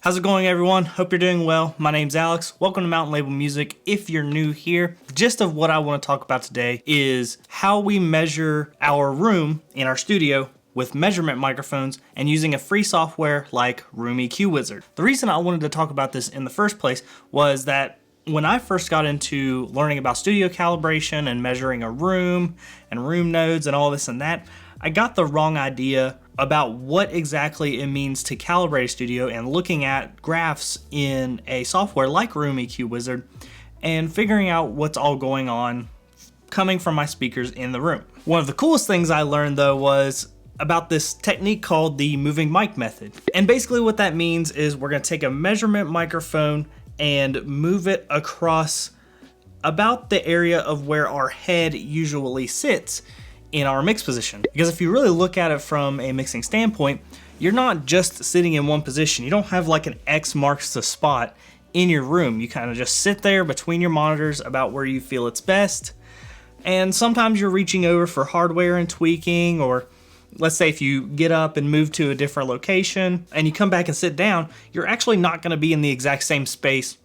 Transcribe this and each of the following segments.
How's it going, everyone? Hope you're doing well. My name's Alex. Welcome to Mountain Label Music. If you're new here, the gist of what I want to talk about today is how we measure our room in our studio with measurement microphones and using a free software like Room EQ Wizard. The reason I wanted to talk about this in the first place was that when I first got into learning about studio calibration and measuring a room and room nodes and all this and that, I got the wrong idea about what exactly it means to calibrate a studio and looking at graphs in a software like Room EQ Wizard and figuring out what's all going on coming from my speakers in the room. One of the coolest things I learned though was about this technique called the moving mic method. And basically what that means is we're gonna take a measurement microphone and move it across about the area of where our head usually sits in our mix position. Because if you really look at it from a mixing standpoint, you're not just sitting in one position. You don't have like an X marks the spot in your room. You kind of just sit there between your monitors about where you feel it's best. And sometimes you're reaching over for hardware and tweaking, or let's say if you get up and move to a different location and you come back and sit down, you're actually not gonna be in the exact same space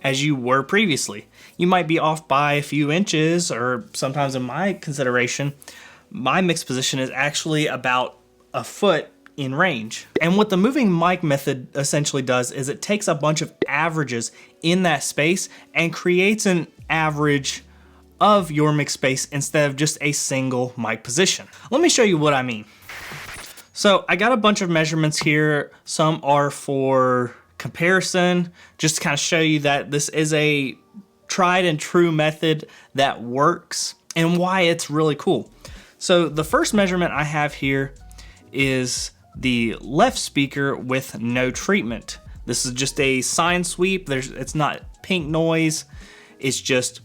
as you were previously. You might be off by a few inches, or sometimes in my consideration, my mix position is actually about a foot in range. And what the moving mic method essentially does is it takes a bunch of averages in that space and creates an average of your mix space instead of just a single mic position. Let me show you what I mean. So I got a bunch of measurements here. Some are for comparison, just to kind of show you that this is a tried and true method that works and why it's really cool. So the first measurement I have here is the left speaker with no treatment. This is just a sine sweep. It's not pink noise. It's just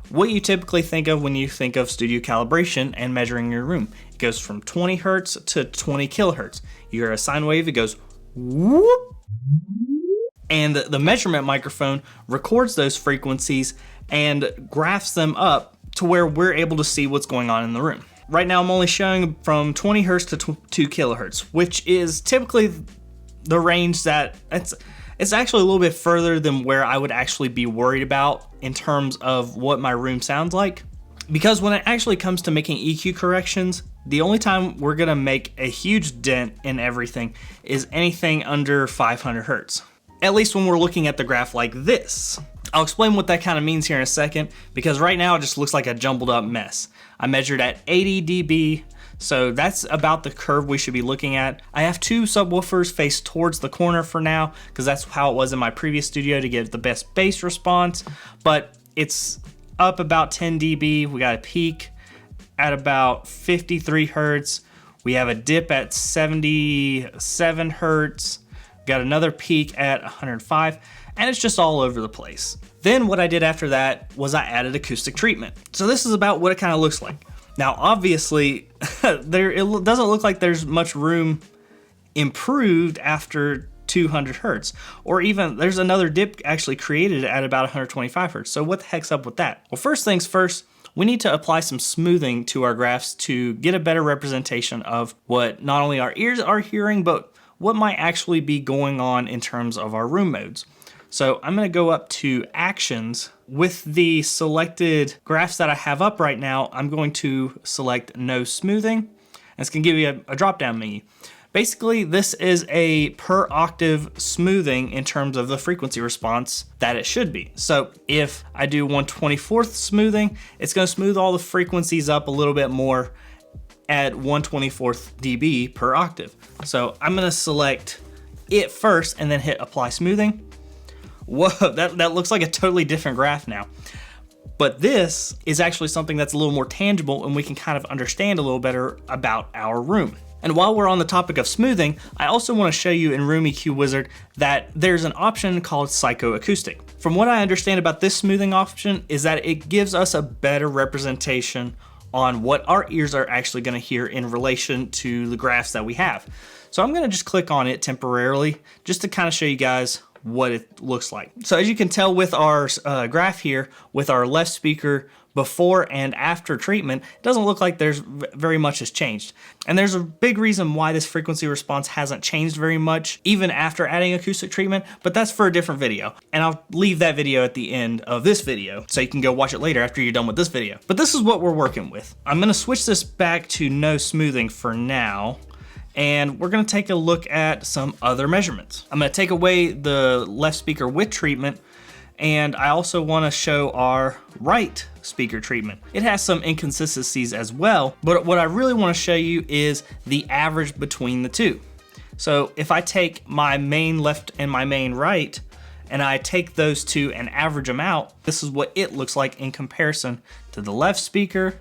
what you typically think of when you think of studio calibration and measuring your room. It goes from 20 hertz to 20 kilohertz. You hear a sine wave, it goes whoop. And the measurement microphone records those frequencies and graphs them up to where we're able to see what's going on in the room. Right now I'm only showing from 20 hertz to 2 kilohertz, which is typically the range that it's actually a little bit further than where I would actually be worried about in terms of what my room sounds like. Because when it actually comes to making EQ corrections, the only time we're gonna make a huge dent in everything is anything under 500 hertz. At least when we're looking at the graph like this. I'll explain what that kind of means here in a second, because right now it just looks like a jumbled up mess. I measured at 80 dB, so that's about the curve we should be looking at. I have two subwoofers faced towards the corner for now, because that's how it was in my previous studio to get the best bass response, but it's up about 10 dB. We got a peak at about 53 hertz. We have a dip at 77 hertz. Got another peak at 105, and it's just all over the place. Then what I did after that was I added acoustic treatment. So this is about what it kind of looks like. Now, obviously, it doesn't look like there's much room improved after 200 hertz, or even there's another dip actually created at about 125 hertz. So what the heck's up with that? Well, first things first, we need to apply some smoothing to our graphs to get a better representation of what not only our ears are hearing, but what might actually be going on in terms of our room modes. So I'm gonna go up to actions. With the selected graphs that I have up right now, I'm going to select no smoothing, and it's gonna give you a drop-down menu. Basically, this is a per octave smoothing in terms of the frequency response that it should be. So if I do 1/24th smoothing, it's gonna smooth all the frequencies up a little bit more at 1/24th dB per octave. So I'm gonna select it first and then hit apply smoothing. Whoa, that looks like a totally different graph now. But this is actually something that's a little more tangible and we can kind of understand a little better about our room. And while we're on the topic of smoothing, I also want to show you in Room EQ Wizard that there's an option called psychoacoustic. From what I understand about this smoothing option is that it gives us a better representation on what our ears are actually going to hear in relation to the graphs that we have. So I'm going to just click on it temporarily just to kind of show you guys what it looks like. So as you can tell with our graph here, with our left speaker before and after treatment, it doesn't look like there's very much has changed. And there's a big reason why this frequency response hasn't changed very much, even after adding acoustic treatment, but that's for a different video. And I'll leave that video at the end of this video, so you can go watch it later after you're done with this video. But this is what we're working with. I'm gonna switch this back to no smoothing for now, and we're gonna take a look at some other measurements. I'm gonna take away the left speaker with treatment, and I also wanna show our right speaker treatment. It has some inconsistencies as well, but what I really wanna show you is the average between the two. So if I take my main left and my main right, and I take those two and average them out, this is what it looks like in comparison to the left speaker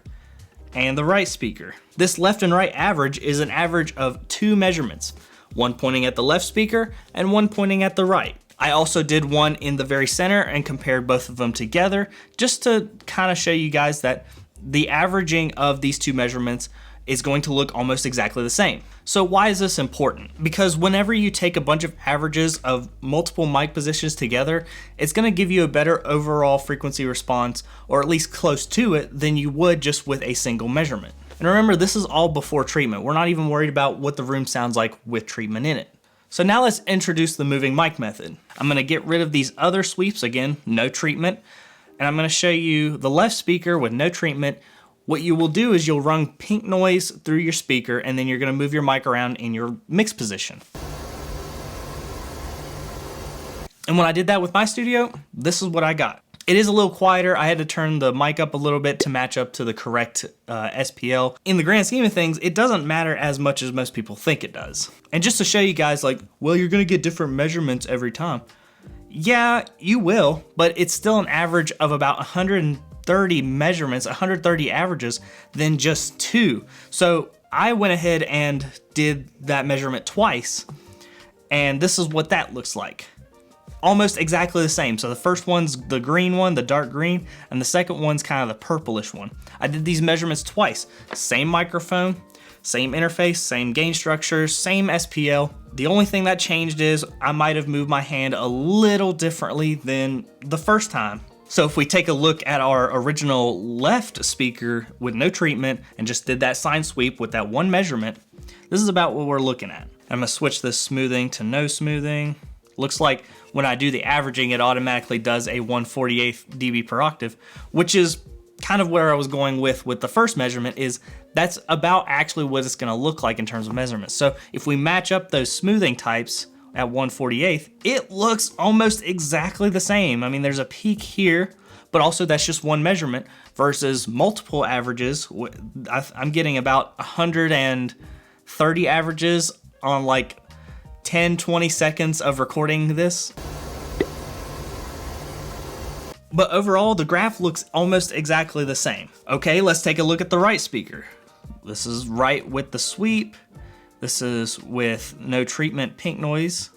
and the right speaker. This left and right average is an average of two measurements, one pointing at the left speaker and one pointing at the right. I also did one in the very center and compared both of them together just to kind of show you guys that the averaging of these two measurements is going to look almost exactly the same. So why is this important? Because whenever you take a bunch of averages of multiple mic positions together, it's gonna give you a better overall frequency response, or at least close to it, than you would just with a single measurement. And remember, this is all before treatment. We're not even worried about what the room sounds like with treatment in it. So now let's introduce the moving mic method. I'm gonna get rid of these other sweeps, again, no treatment, and I'm gonna show you the left speaker with no treatment. What you will do is you'll run pink noise through your speaker, and then you're gonna move your mic around in your mix position. And when I did that with my studio, this is what I got. It is a little quieter. I had to turn the mic up a little bit to match up to the correct SPL. In the grand scheme of things, it doesn't matter as much as most people think it does. And just to show you guys, like, well, you're gonna get different measurements every time. Yeah, you will, but it's still an average of about 130 measurements, 130 averages, than just two. So I went ahead and did that measurement twice, and this is what that looks like. Almost exactly the same. So the first one's the green one, the dark green, and the second one's kind of the purplish one. I did these measurements twice. Same microphone, same interface, same gain structure, same SPL. The only thing that changed is I might have moved my hand a little differently than the first time. So if we take a look at our original left speaker with no treatment and just did that sine sweep with that one measurement, this is about what we're looking at. I'm gonna switch this smoothing to no smoothing. Looks like when I do the averaging, it automatically does a 1/48 dB per octave, which is kind of where I was going with the first measurement. Is that's about actually what it's gonna look like in terms of measurements. So if we match up those smoothing types at 1/48, it looks almost exactly the same. I mean, there's a peak here, but also that's just one measurement versus multiple averages. I'm getting about 130 averages on like 10-20 seconds of recording this. But overall, the graph looks almost exactly the same. Okay, let's take a look at the right speaker. This is right with the sweep. This is with no treatment pink noise.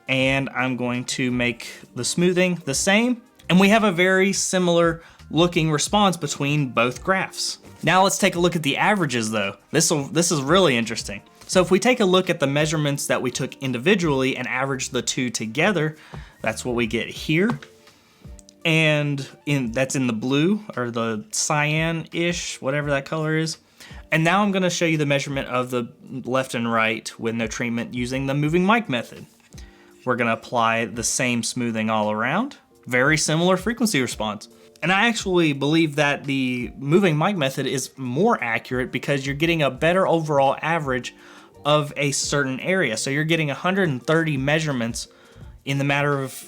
And I'm going to make the smoothing the same. And we have a very similar looking response between both graphs. Now let's take a look at the averages though. This is really interesting. So if we take a look at the measurements that we took individually and average the two together, that's what we get here. And that's in the blue or the cyan-ish, whatever that color is. And now I'm gonna show you the measurement of the left and right with no treatment using the moving mic method. We're gonna apply the same smoothing all around. Very similar frequency response. And I actually believe that the moving mic method is more accurate because you're getting a better overall average of a certain area. So you're getting 130 measurements in the matter of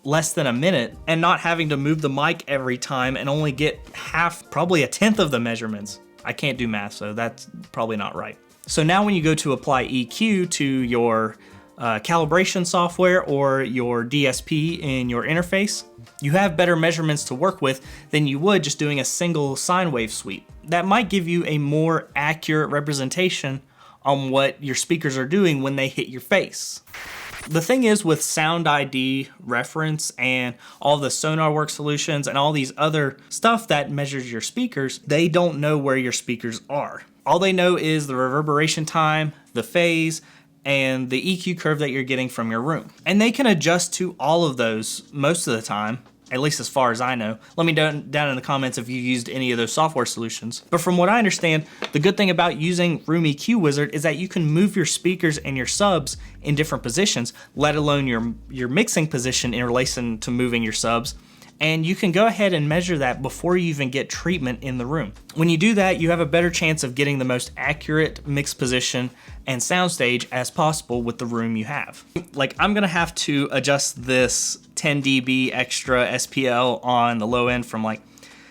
less than a minute and not having to move the mic every time and only get half, probably a tenth of the measurements. I can't do math, so that's probably not right. So now when you go to apply EQ to your calibration software or your DSP in your interface, you have better measurements to work with than you would just doing a single sine wave sweep. That might give you a more accurate representation on what your speakers are doing when they hit your face. The thing is with Sound ID reference and all the Sonarworks solutions and all these other stuff that measures your speakers, they don't know where your speakers are. All they know is the reverberation time, the phase, and the EQ curve that you're getting from your room. And they can adjust to all of those most of the time at least as far as I know. Let me know down in the comments if you used any of those software solutions. But from what I understand, the good thing about using Room EQ Wizard is that you can move your speakers and your subs in different positions, let alone your mixing position in relation to moving your subs. And you can go ahead and measure that before you even get treatment in the room. When you do that, you have a better chance of getting the most accurate mix position and soundstage as possible with the room you have. Like, I'm gonna have to adjust this 10 dB extra SPL on the low end from like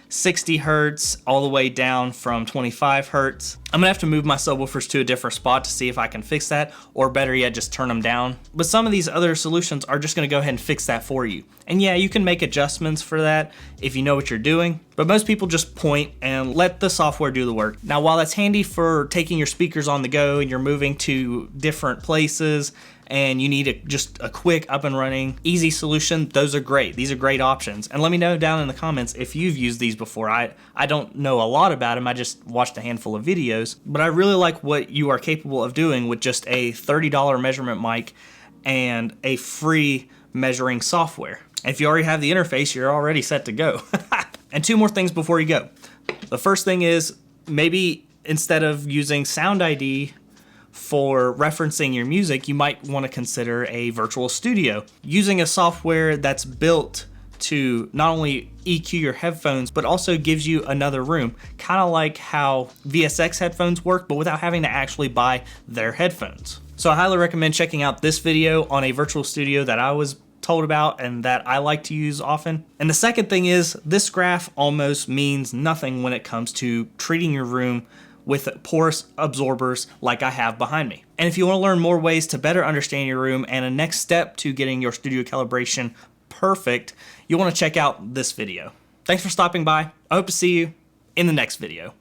60 hertz all the way down from 25 hertz. I'm gonna have to move my subwoofers to a different spot to see if I can fix that, or better yet, just turn them down. But some of these other solutions are just gonna go ahead and fix that for you. And yeah, you can make adjustments for that if you know what you're doing, but most people just point and let the software do the work. Now, while that's handy for taking your speakers on the go and you're moving to different places and you need just a quick up and running, easy solution, those are great. These are great options. And let me know down in the comments if you've used these before. I don't know a lot about them. I just watched a handful of videos, but I really like what you are capable of doing with just a $30 measurement mic and a free measuring software. And if you already have the interface, you're already set to go. And two more things before you go. The first thing is, maybe instead of using Sound ID for referencing your music, you might want to consider a virtual studio. Using a software that's built to not only EQ your headphones, but also gives you another room. Kind of like how VSX headphones work, but without having to actually buy their headphones. So I highly recommend checking out this video on a virtual studio that I was told about and that I like to use often. And the second thing is, this graph almost means nothing when it comes to treating your room with porous absorbers like I have behind me. And if you want to learn more ways to better understand your room and a next step to getting your studio calibration perfect, you'll want to check out this video. Thanks for stopping by. I hope to see you in the next video.